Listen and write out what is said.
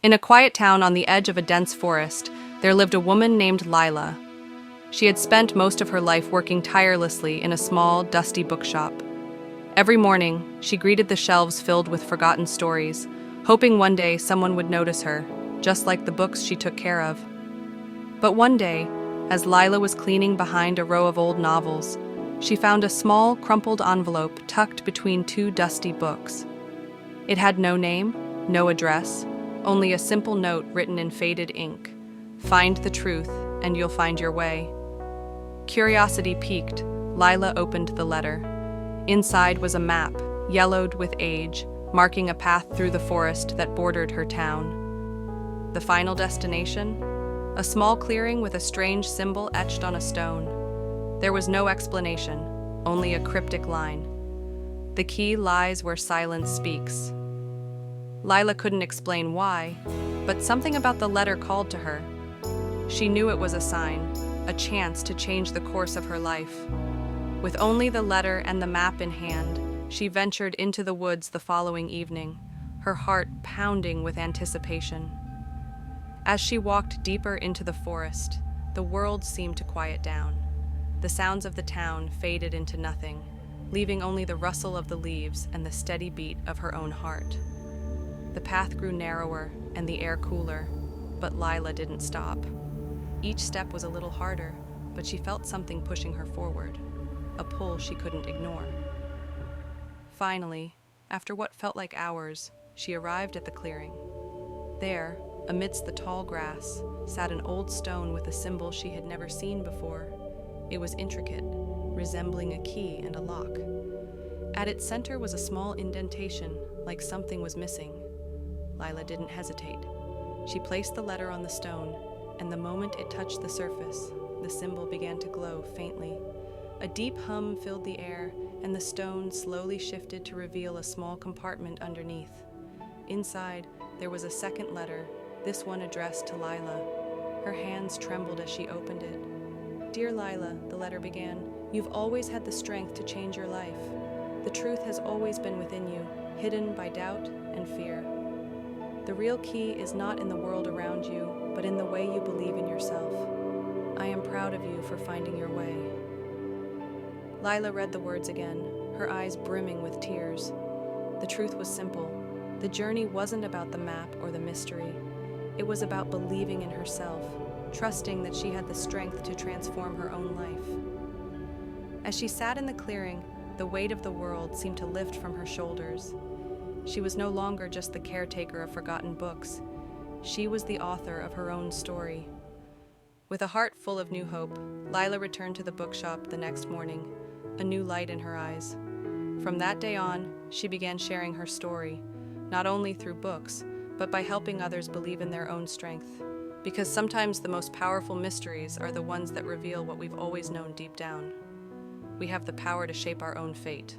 In a quiet town on the edge of a dense forest, there lived a woman named Lila. She had spent most of her life working tirelessly in a small, dusty bookshop. Every morning, she greeted the shelves filled with forgotten stories, hoping one day someone would notice her, just like the books she took care of. But one day, as Lila was cleaning behind a row of old novels, she found a small, crumpled envelope tucked between two dusty books. It had no name, no address, only a simple note written in faded ink. "Find the truth, and you'll find your way." Curiosity piqued, Lila opened the letter. Inside was a map, yellowed with age, marking a path through the forest that bordered her town. The final destination? A small clearing with a strange symbol etched on a stone. There was no explanation, only a cryptic line. "The key lies where silence speaks." Lila couldn't explain why, but something about the letter called to her. She knew it was a sign, a chance to change the course of her life. With only the letter and the map in hand, she ventured into the woods the following evening, her heart pounding with anticipation. As she walked deeper into the forest, the world seemed to quiet down. The sounds of the town faded into nothing, leaving only the rustle of the leaves and the steady beat of her own heart. The path grew narrower and the air cooler, but Lila didn't stop. Each step was a little harder, but she felt something pushing her forward, a pull she couldn't ignore. Finally, after what felt like hours, she arrived at the clearing. There, amidst the tall grass, sat an old stone with a symbol she had never seen before. It was intricate, resembling a key and a lock. At its center was a small indentation, like something was missing. Lila didn't hesitate. She placed the letter on the stone, and the moment it touched the surface, the symbol began to glow faintly. A deep hum filled the air, and the stone slowly shifted to reveal a small compartment underneath. Inside, there was a second letter, this one addressed to Lila. Her hands trembled as she opened it. "Dear Lila," the letter began, "you've always had the strength to change your life. The truth has always been within you, hidden by doubt and fear. The real key is not in the world around you, but in the way you believe in yourself. I am proud of you for finding your way." Lila read the words again, her eyes brimming with tears. The truth was simple. The journey wasn't about the map or the mystery. It was about believing in herself, trusting that she had the strength to transform her own life. As she sat in the clearing, the weight of the world seemed to lift from her shoulders. She was no longer just the caretaker of forgotten books. She was the author of her own story. With a heart full of new hope, Lila returned to the bookshop the next morning, a new light in her eyes. From that day on, she began sharing her story, not only through books, but by helping others believe in their own strength. Because sometimes the most powerful mysteries are the ones that reveal what we've always known deep down. We have the power to shape our own fate.